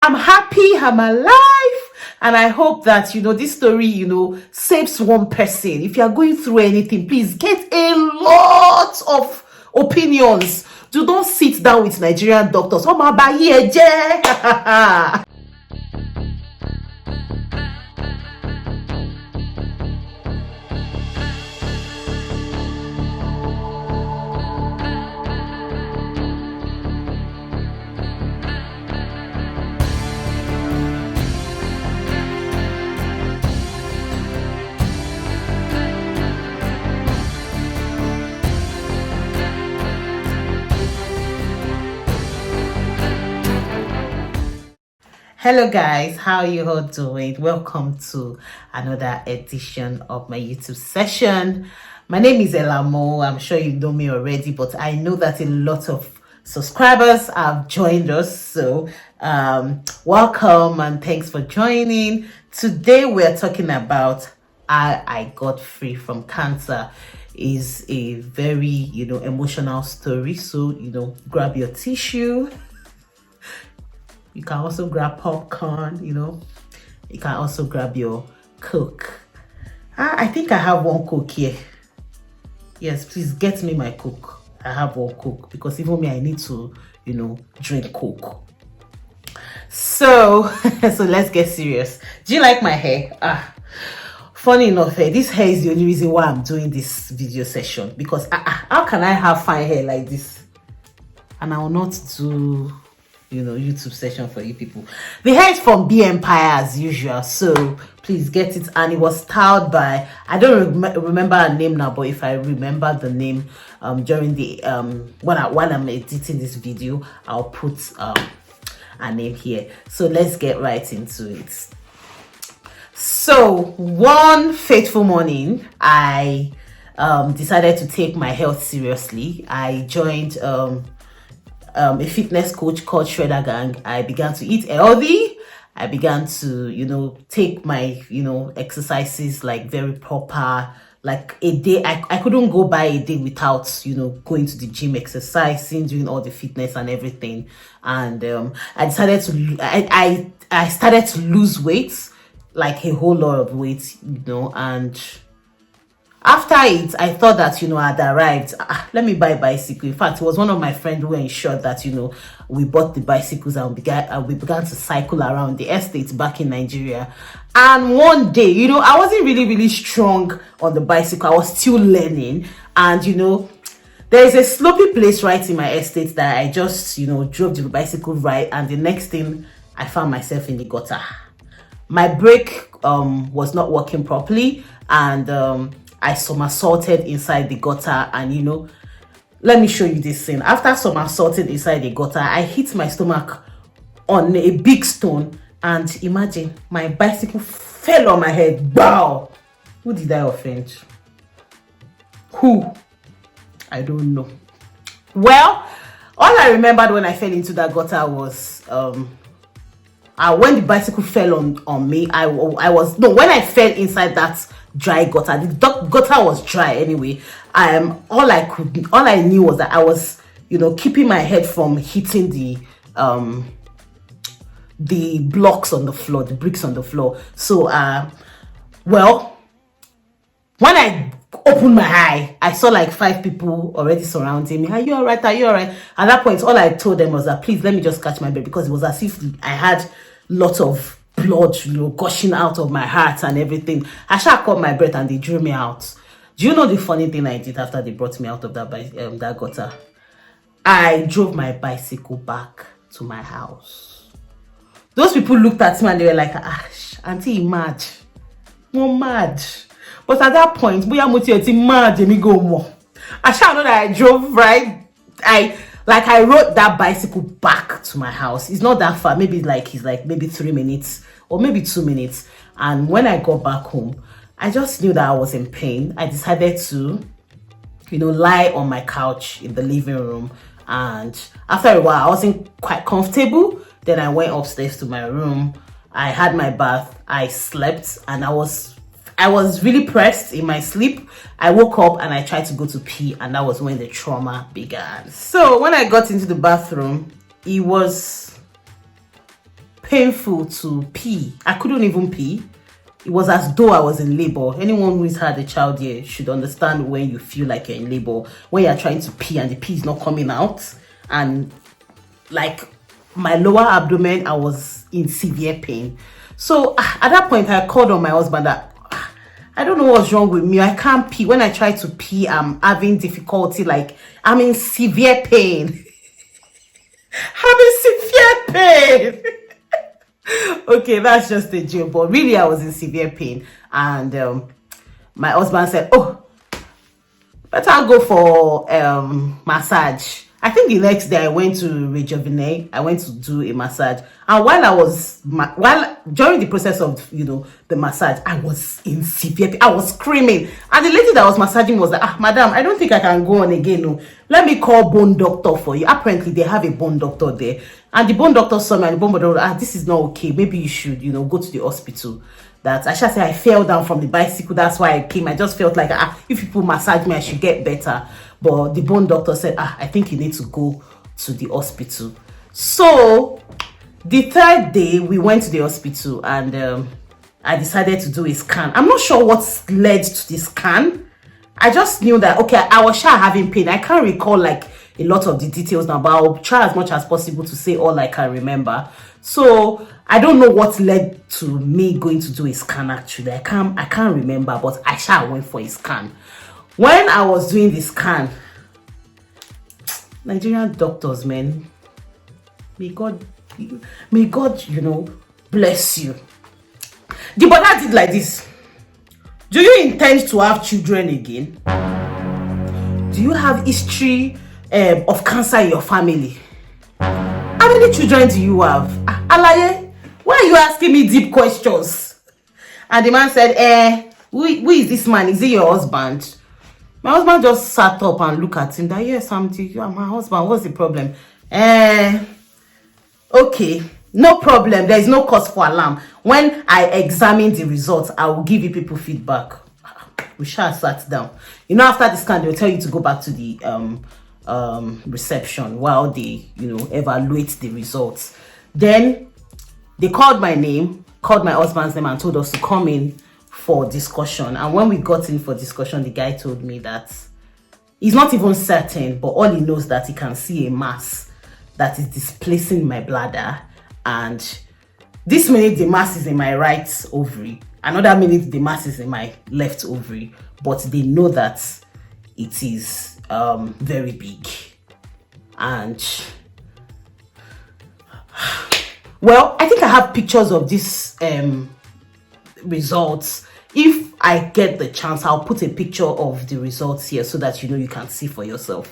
I'm happy, I'm alive, and I hope that this story saves one person. If you are going through anything, please get a lot of opinions. Do not sit down with Nigerian doctors. Oh my Hello guys, how are you all doing? Welcome to another edition of my YouTube session. My name is Elamo. I'm sure you know me already, but I know that a lot of subscribers have joined us, so welcome and thanks for joining. Today we're talking about how I got free from cancer. Is a very emotional story, so grab your tissue. You can also grab popcorn, you can also grab your Coke. I think I have one Coke here. Yes, please get me my Coke. I have one Coke because even me, I need to, drink Coke. So, so let's get serious. Do you like my hair? Funny enough, this hair is the only reason why I'm doing this video session, because how can I have fine hair like this and I will not do YouTube session for you people? The hair is from B Empire as usual, so please get it. And it was styled by, I don't remember her name now, but if I remember the name during the when I'm editing this video, I'll put her name here. So let's get right into it. So one fateful morning, I decided to take my health seriously. I joined a fitness coach called Shredder Gang. I began to eat healthy. I began to, take my, exercises like very proper. Like a day, I couldn't go by a day without, going to the gym, exercising, doing all the fitness and everything. And I decided to, I started to lose weight, like a whole lot of weight, and after it, I thought that, I'd arrived. Let me buy a bicycle. In fact, it was one of my friends who ensured that, we bought the bicycles and we began to cycle around the estate back in Nigeria. And one day, I wasn't really strong on the bicycle. I was still learning. And, there is a slopey place right in my estate that I just, drove the bicycle right. And the next thing, I found myself in the gutter. My brake was not working properly. And I somersaulted inside the gutter, and let me show you this thing. After somersaulting inside the gutter, I hit my stomach on a big stone, and imagine my bicycle fell on my head. Wow! Who did I offend? Who? I don't know. Well, all I remembered when I fell into that gutter was when the bicycle fell on me. When I fell inside that dry gutter. The gutter was dry anyway. All I knew was that I was keeping my head from hitting the blocks on the floor, the bricks on the floor. So well, when I opened my eye, I saw like 5 people already surrounding me. Are you all right? Are you all right? At that point, all I told them was that please let me just catch my breath, because it was as if I had lots of blood gushing out of my heart and everything. I shall caught my breath and they drew me out. Do you know the funny thing I did after they brought me out of that gutter? I drove my bicycle back to my house. Those people looked at me and they were like, auntie, you mad? More mad. But at that point, we are mad. I shall know that I drove right. I rode that bicycle back to my house. It's not that far. Maybe it's like maybe 3 minutes or maybe 2 minutes. And when I got back home, I just knew that I was in pain. I decided to, lie on my couch in the living room. And after a while, I wasn't quite comfortable. Then I went upstairs to my room. I had my bath. I slept, and I was really pressed in my sleep. I woke up and I tried to go to pee, and that was when the trauma began. So when I got into the bathroom, it was painful to pee. I couldn't even pee. It was as though I was in labor. Anyone who's had a child here should understand when you feel like you're in labor, when you're trying to pee and the pee is not coming out. And like my lower abdomen, I was in severe pain. So at that point, I called on my husband that I don't know what's wrong with me. I can't pee. When I try to pee, I'm having difficulty. Like I'm in severe pain. I'm in severe pain. Okay, that's just a joke, but really I was in severe pain. And my husband said, oh, better go for massage. I think the next day I went to Rejuvenate. I went to do a massage, and while during the process of the massage, I was in severe pain. I was screaming, and the lady that was massaging was like, madam, I don't think I can go on again. No, let me call bone doctor for you. Apparently they have a bone doctor there, and the bone doctor saw me, and the bone doctor, this is not okay, maybe you should go to the hospital. That I should say I fell down from the bicycle, that's why I came. I just felt like if people massage me I should get better. But the bone doctor said, I think you need to go to the hospital. So the third day we went to the hospital, and I decided to do a scan. I'm not sure what led to the scan. I just knew that, okay, I was sure having pain. I can't recall like a lot of the details now, but I'll try as much as possible to say all I can remember. So I don't know what led to me going to do a scan actually. I can't remember, but I sure went for a scan. When I was doing the scan, Nigerian doctors, man, may God, bless you. The brother did like this. Do you intend to have children again? Do you have history of cancer in your family? How many children do you have? Alaye, why are you asking me deep questions? And the man said, who is this man? Is he your husband? My husband just sat up and looked at him. That, yes, I'm my husband. What's the problem? Okay, no problem. There is no cause for alarm. When I examine the results, I will give you people feedback. We shall sat down. After the scan, they'll tell you to go back to the reception while they, evaluate the results. Then they called my name, called my husband's name, and told us to come in for discussion. And when we got in for discussion, the guy told me that he's not even certain, but all he knows that he can see a mass that is displacing my bladder, and this minute the mass is in my right ovary, another minute the mass is in my left ovary, but they know that it is very big. And well, I think I have pictures of this results. If I get the chance, I'll put a picture of the results here so that you can see for yourself.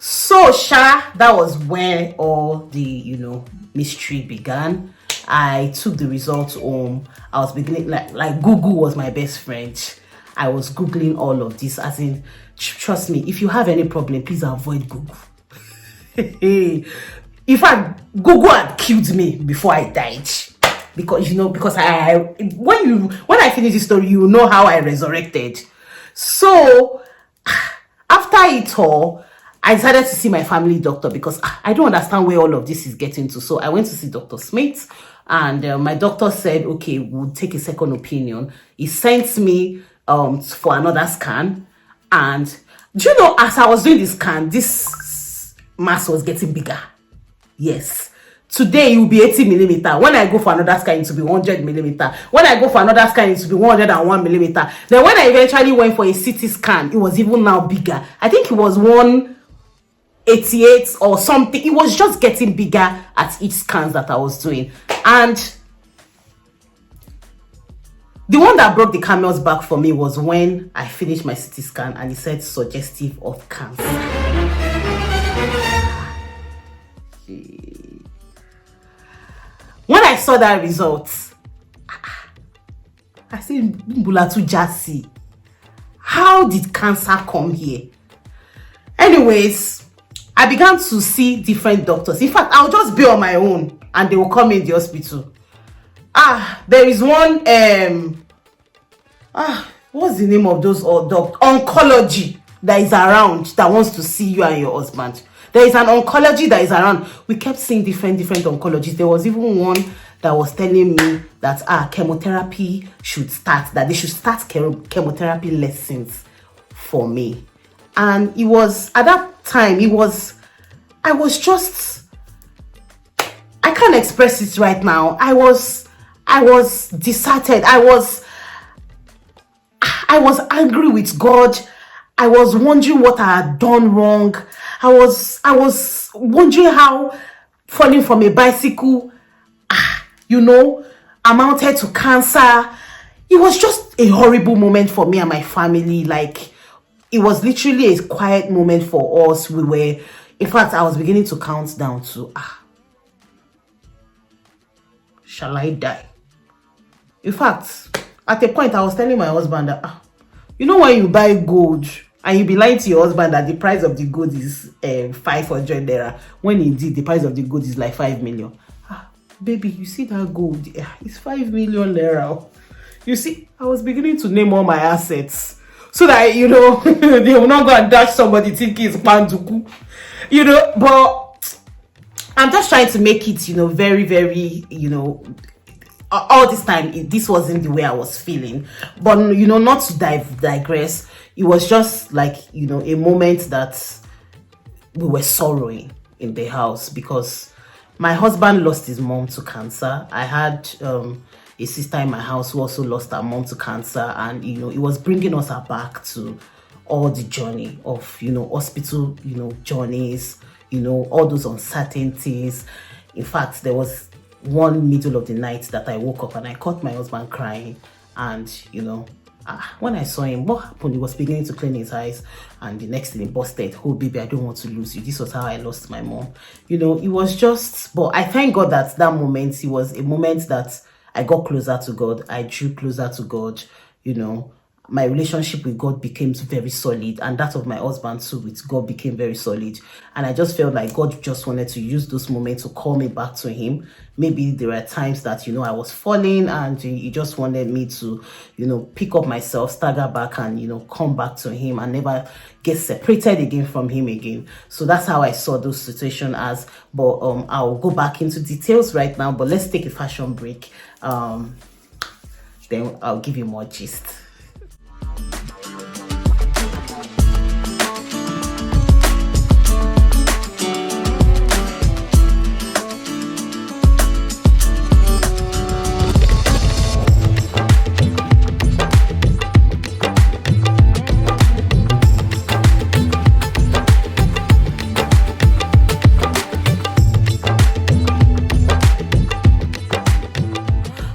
So that was where all the mystery began. I took the results home. I was beginning like Google was my best friend. I was Googling all of this, as in, trust me, if you have any problem, please avoid Google. In fact, Google had killed me before I died. Because when I finish the story, you know how I resurrected. So after it all, I decided to see my family doctor because I don't understand where all of this is getting to. So I went to see Dr. Smith, and my doctor said, okay, we'll take a second opinion. He sent me for another scan, and do you know, as I was doing the scan, this mass was getting bigger. Yes. Today it will be 80 millimeter. When I go for another scan, it will be 100 millimeter. When I go for another scan, it will be 101 millimeter. Then when I eventually went for a CT scan, it was even now bigger. I think it was 188 or something. It was just getting bigger at each scans that I was doing. And the one that broke the camel's back for me was when I finished my CT scan and it said suggestive of cancer. When I saw that result, I said, Bulatu Jasi, how did cancer come here? Anyways, I began to see different doctors. In fact, I'll just be on my own and they will come in the hospital. There is one, what's the name of those old doctors? Oncology that is around that wants to see you and your husband. There is an oncology that is around. We kept seeing different oncologists. There was even one that was telling me that chemotherapy should start, that they should start chemotherapy lessons for me. And it was, at that time, I was just, I can't express it right now. I was deserted. I was angry with God. I was wondering what I had done wrong. I was wondering how falling from a bicycle, amounted to cancer. It was just a horrible moment for me and my family. Like, it was literally a quiet moment for us. In fact, I was beginning to count down to, shall I die? In fact, at a point, I was telling my husband that, when you buy gold and you be lying to your husband that the price of the gold is 500 naira, when indeed the price of the gold is like 5 million. Baby, you see that gold? It's 5 million naira. You see, I was beginning to name all my assets so that, they will not go and dash somebody thinking it's panduku. But I'm just trying to make it, very, very, all this time, this wasn't the way I was feeling. But, not to digress, it was just like, a moment that we were sorrowing in the house because my husband lost his mom to cancer. I had a sister in my house who also lost her mom to cancer. And, it was bringing us back to all the journey of, hospital, journeys, all those uncertainties. In fact, there was one middle of the night that I woke up and I caught my husband crying. And, when I saw him, what happened? He was beginning to clean his eyes, and the next thing he busted, "Oh baby, I don't want to lose you. This was how I lost my mom." It was just, but I thank God that moment, it was a moment that I got closer to God. I drew closer to God. My relationship with God became very solid, and that of my husband too with God became very solid. And I just felt like God just wanted to use those moments to call me back to him. Maybe there were times that, I was falling and he just wanted me to, pick up myself, stagger back and, come back to him and never get separated again from him again. So that's how I saw those situations as. But I'll go back into details right now, but let's take a fashion break. Then I'll give you more gist.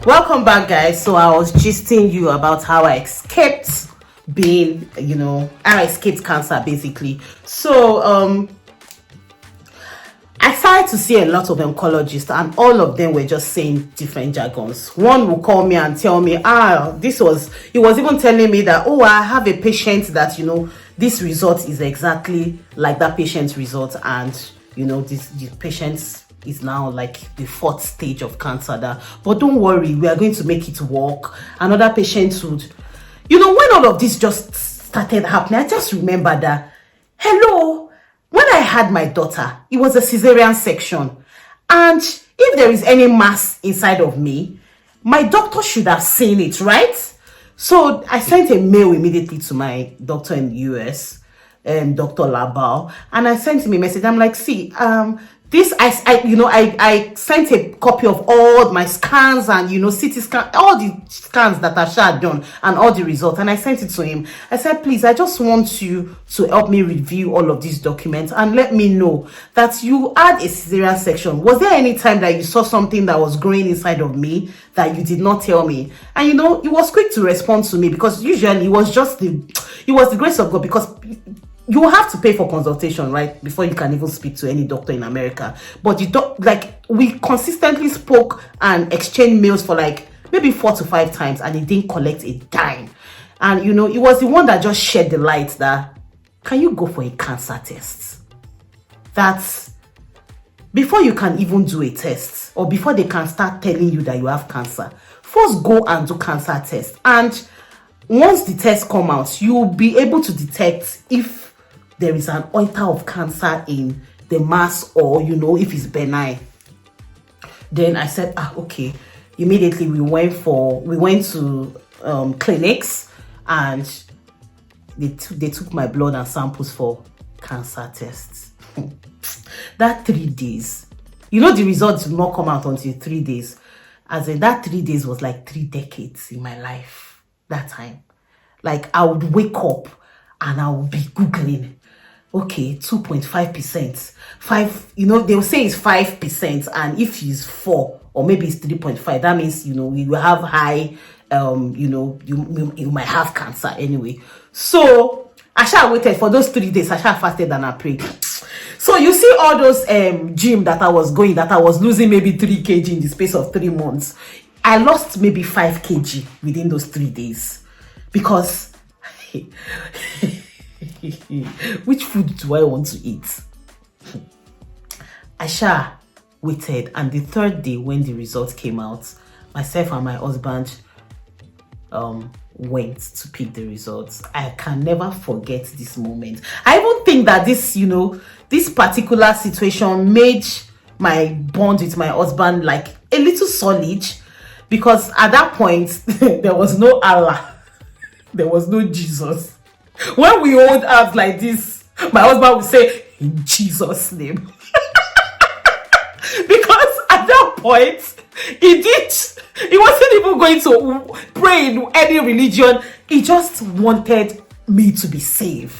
Welcome back, guys. So I was gisting you about how I escaped being, how I escaped cancer basically. So I started to see a lot of oncologists and all of them were just saying different jargons. One will call me and tell me, he was even telling me that, I have a patient that, this result is exactly like that patient's result, and this patient's is now like the 4th stage of cancer. But don't worry, we are going to make it work. Another patient would, when all of this just started happening, I just remember that, hello, when I had my daughter, it was a cesarean section. And if there is any mass inside of me, my doctor should have seen it, right? So I sent a mail immediately to my doctor in the US, Dr. Labau, and I sent him a message. I'm like, see, I sent a copy of all my scans and, CT scan, all the scans that I've done and all the results. And I sent it to him. I said, please, I just want you to help me review all of these documents and let me know that you had a cesarean section. Was there any time that you saw something that was growing inside of me that you did not tell me? And, he was quick to respond to me because usually it was the grace of God, because you will have to pay for consultation, right, before you can even speak to any doctor in America. But we consistently spoke and exchanged mails for like maybe 4 to 5 times, and he didn't collect a dime. And it was the one that just shed the light that, can you go for a cancer test? That's before you can even do a test, or before they can start telling you that you have cancer, first go and do cancer test. And once the test come out, you'll be able to detect if there is an iota of cancer in the mass, or if it's benign. Then I said, okay. Immediately we went to clinics, and they took my blood and samples for cancer tests. That 3 days, the results did not come out until 3 days. As in, that 3 days was like 3 decades in my life. That time, like, I would wake up and I would be Googling, okay, 2.5%, 5, they will say it's 5, and if it's 4 or maybe it's 3.5, that means, you have high, you might have cancer anyway. So I shall waited for those 3 days. I shall fasted and I prayed. So you see all those gym that I was going, that I was losing maybe 3 kg in the space of 3 months. I lost maybe 5 kg within those 3 days, because which food do I want to eat? I shall waited, and the 3rd day when the results came out, myself and my husband went to pick the results. I can never forget this moment. I even think that this particular situation made my bond with my husband like a little solid, because at that point there was no Allah, there was no Jesus. When we hold hands like this, my husband would say, "In Jesus' name." Because at that point, he wasn't even going to pray in any religion. He just wanted me to be saved.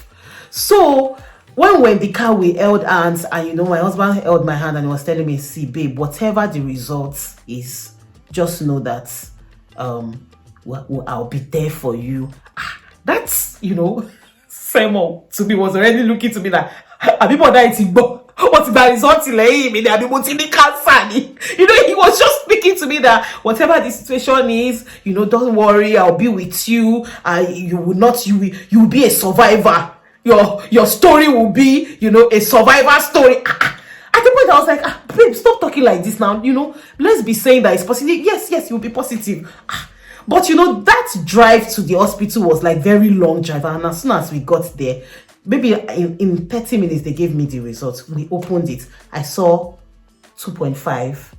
So when we're in the car, we held hands, and my husband held my hand and he was telling me, "See, babe, whatever the results is, just know that I'll be there for you." That's, Simon to me was already looking to me like, what's the result? He was just speaking to me that whatever the situation is, don't worry, I'll be with you. You will be a survivor. Your story will be, a survivor story. At the point I was like, babe, stop talking like this now. Let's be saying that it's positive. Yes, you'll be positive. But that drive to the hospital was like very long drive, and as soon as we got there, maybe in 30 minutes they gave me the results. We opened it. I saw 2.5,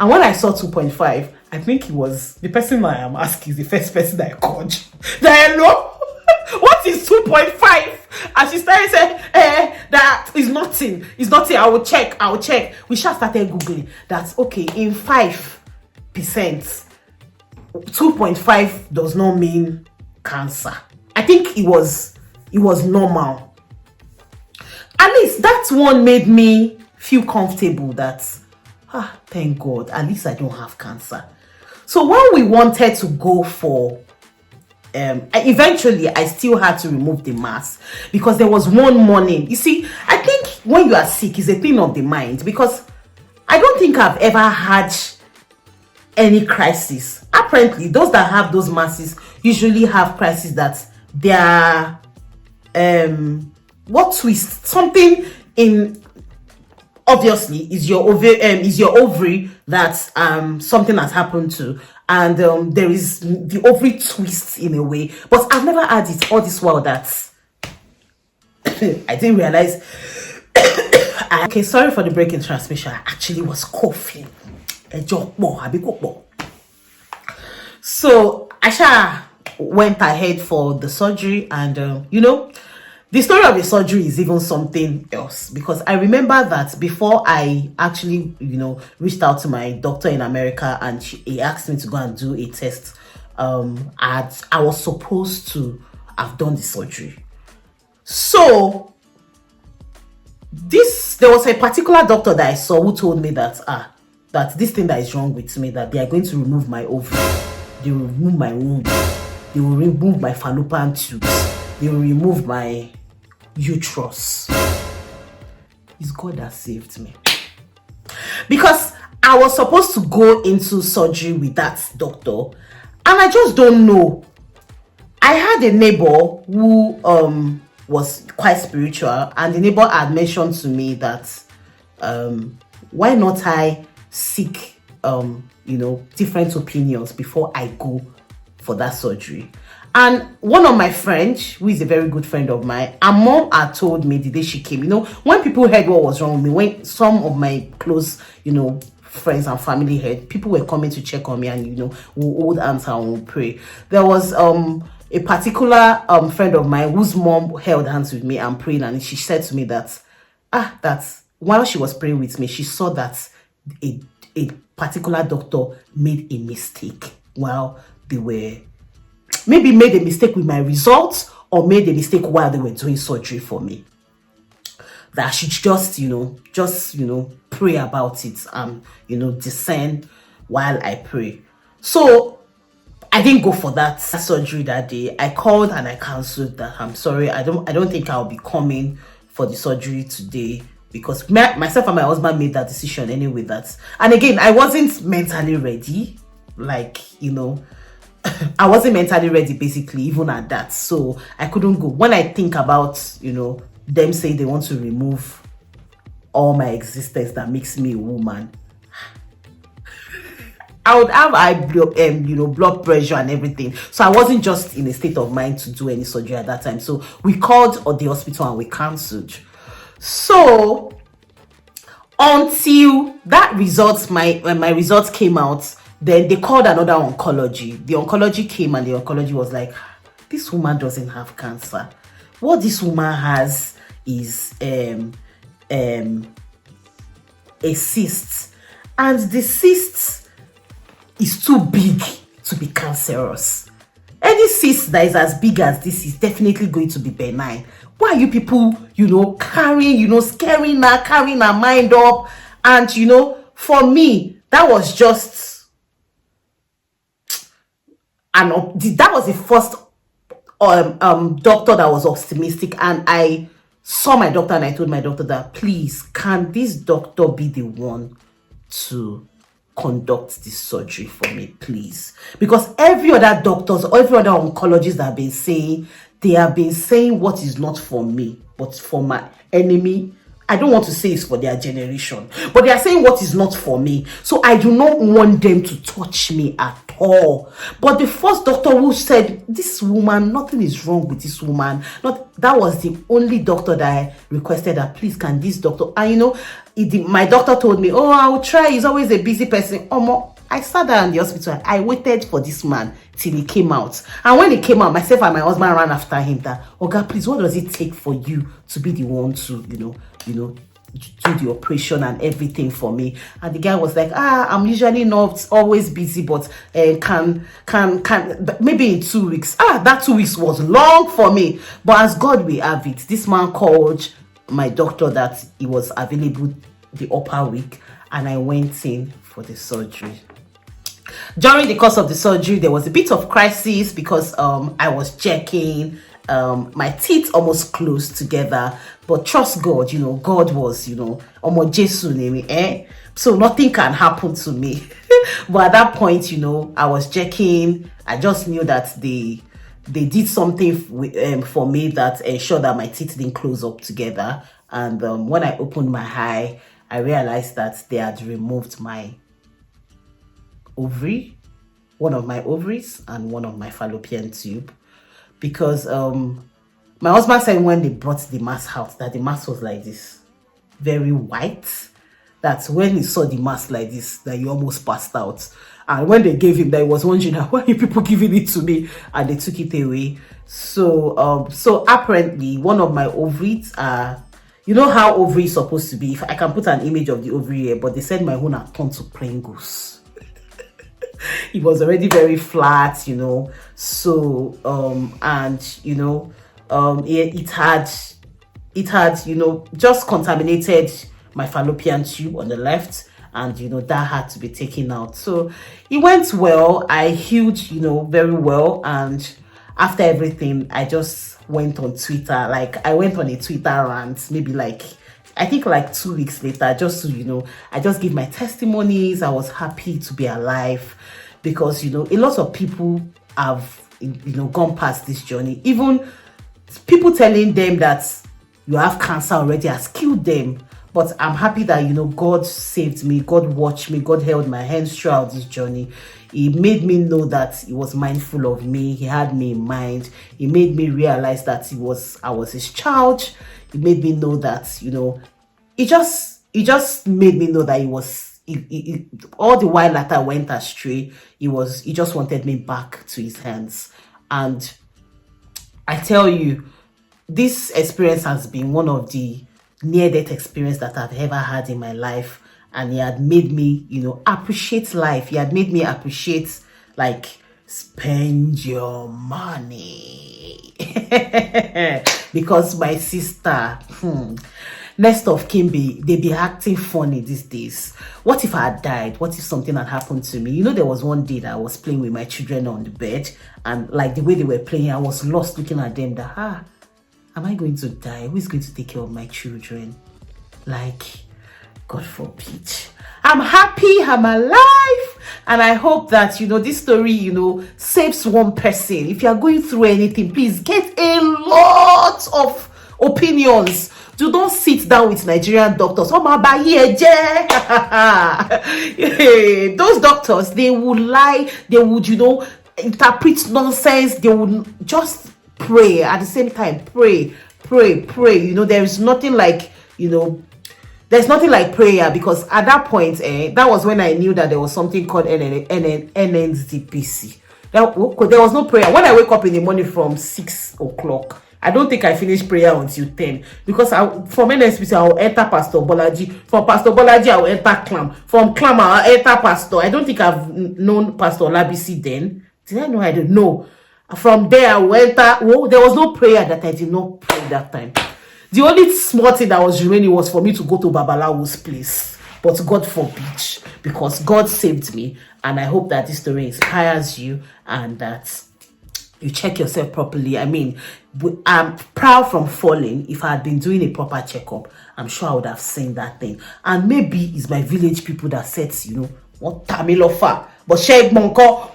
and when I saw 2.5, I think it was the person I am asking is the first person that I called. Hello, what is 2.5? And she started saying, that is nothing. It's nothing. I will check. We just started googling. That's okay. In 5%. 2.5 does not mean cancer. I think it was normal. At least that one made me feel comfortable that thank God, at least I don't have cancer. So when we wanted to go for eventually I still had to remove the mask, because there was one morning. You see, I think when you are sick is a thing of the mind, because I don't think I've ever had any crisis. Apparently those that have those masses usually have crisis that their what twist something in, obviously is your ovary that something has happened to, and there is the ovary twist in a way. But I've never had it all this while that I didn't realize. Okay, sorry for the break in transmission. I actually was coughing. So Asha went ahead for the surgery, and the story of the surgery is even something else, because I remember that before I actually reached out to my doctor in America, and he asked me to go and do a test, I was supposed to have done the surgery. So there was a particular doctor that I saw who told me that that this thing that is wrong with me, that they are going to remove my ovary, they will remove my womb, they will remove my fallopian tubes, they will remove my uterus. It's God that saved me, because I was supposed to go into surgery with that doctor, and I just don't know. I had a neighbor who was quite spiritual, and the neighbor had mentioned to me that why not I seek different opinions before I go for that surgery. And one of my friends, who is a very good friend of mine, her mom had told me the day she came, when people heard what was wrong with me, when some of my close friends and family heard. People were coming to check on me, and we'll hold hands and we'll pray. There was a particular friend of mine whose mom held hands with me and prayed, and she said to me that while she was praying with me, she saw that a particular doctor made a mistake while they were maybe made a mistake with my results, or made a mistake while they were doing surgery for me. That I should just pray about it and discern while I pray. So I didn't go for that surgery that day. I called and I cancelled that. I'm sorry, I don't think I'll be coming for the surgery today, because myself and my husband made that decision anyway. And again, I wasn't mentally ready, I wasn't mentally ready basically, even at that, so I couldn't go. When I think about them saying they want to remove all my existence that makes me a woman, I would have high blood pressure and everything. So I wasn't just in a state of mind to do any surgery at that time. So we called the hospital and we cancelled. So until that results, when my results came out, then they called another oncology. The oncology came and the oncology was like, this woman doesn't have cancer. What this woman has is a cyst, and the cyst is too big to be cancerous. Any cyst that is as big as this is definitely going to be benign. Why are you people, carrying, scaring her mind up? And, for me, that was just, that was the first doctor that was optimistic. And I saw my doctor and I told my doctor that, please, can this doctor be the one to conduct this surgery for me, please? Because every other doctors, every other oncologist that have been saying, they have been saying what is not for me, but for my enemy. I don't want to say it's for their generation, but they are saying what is not for me. So I do not want them to touch me at all. But the first doctor who said, this woman, nothing is wrong with this woman, that was the only doctor that I requested that, please, can this doctor, and my doctor told me, oh, I will try, he's always a busy person. I sat down in the hospital. I waited for this man till he came out. And when he came out, myself and my husband ran after him that, Oga, please, what does it take for you to be the one to, do the operation and everything for me? And the guy was like, I'm usually not always busy, but can maybe in 2 weeks. That 2 weeks was long for me. But as God will have it, this man called my doctor that he was available the upper week, and I went in for the surgery. During the course of the surgery, there was a bit of crisis because I was checking. My teeth almost closed together, but trust God, God was, so nothing can happen to me. But at that point, I was checking. I just knew that they did something for me that ensured that my teeth didn't close up together. And when I opened my eye, I realized that they had removed my ovary, one of my ovaries and one of my fallopian tube, because my husband said when they brought the mass out that the mass was like this, very white, that when he saw the mass like this, that he almost passed out. And when they gave him that, he was wondering, why are people giving it to me? And they took it away. So apparently one of my ovaries how ovary is supposed to be. If I can put an image of the ovary here, but they said my own had turned to Pringles. It was already very flat, So it had just contaminated my fallopian tube on the left, and that had to be taken out. So it went well. I healed very well, and after everything, I just went on Twitter. I went on a Twitter rant, maybe I think 2 weeks later, just to, I just gave my testimonies. I was happy to be alive because, a lot of people have, gone past this journey. Even people telling them that you have cancer already has killed them. But I'm happy that, God saved me. God watched me. God held my hands throughout this journey. He made me know that he was mindful of me. He had me in mind. He made me realize that I was his child. He made me know that, he just made me know that he was all the while that I went astray, he just wanted me back to his hands. And I tell you, this experience has been one of the near-death experience that I've ever had in my life. And he had made me, appreciate life. He had made me appreciate, like, spend your money. Because my sister, next of Kimbe, they be acting funny these days. What if I had died? What if something had happened to me? There was one day that I was playing with my children on the bed, and like the way they were playing, I was lost looking at them that, am I going to die? Who is going to take care of my children? Like, God forbid. I'm happy, I'm alive, and I hope that, this story, saves one person. If you are going through anything, please get a lot of opinions. Don't sit down with Nigerian doctors. Those doctors, they would lie, they would, interpret nonsense, they would just pray at the same time. Pray. There is nothing like, there's nothing like prayer, because at that point, that was when I knew that there was something called NNDPC. There was no prayer. When I wake up in the morning from 6 o'clock, I don't think I finish prayer until 10. Because from NNDPC, I'll enter Pastor Bolaji. From Pastor Bolaji, I'll enter Clam. From Clam, I'll enter Pastor. I don't think I've known Pastor Labisi then. Did I know? I don't know. From there, I will enter. Well, there was no prayer that I did not pray that time. The only small thing that was remaining was for me to go to Babalawo's place. But God forbid, because God saved me. And I hope that this story inspires you and that you check yourself properly. I mean, I'm proud from falling. If I had been doing a proper checkup, I'm sure I would have seen that thing. And maybe it's my village people that said, what Tamilofa. But Sheikh Monko,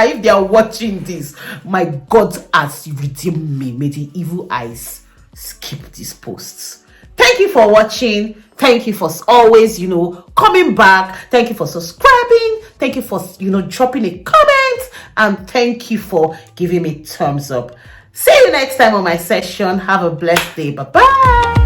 if they are watching this, my God has redeemed me. May the evil eyes skip these posts. Thank you for watching. Thank you for always, coming back. Thank you for subscribing. Thank you for, dropping a comment. And thank you for giving me thumbs up. See you next time on my session. Have a blessed day. Bye-bye.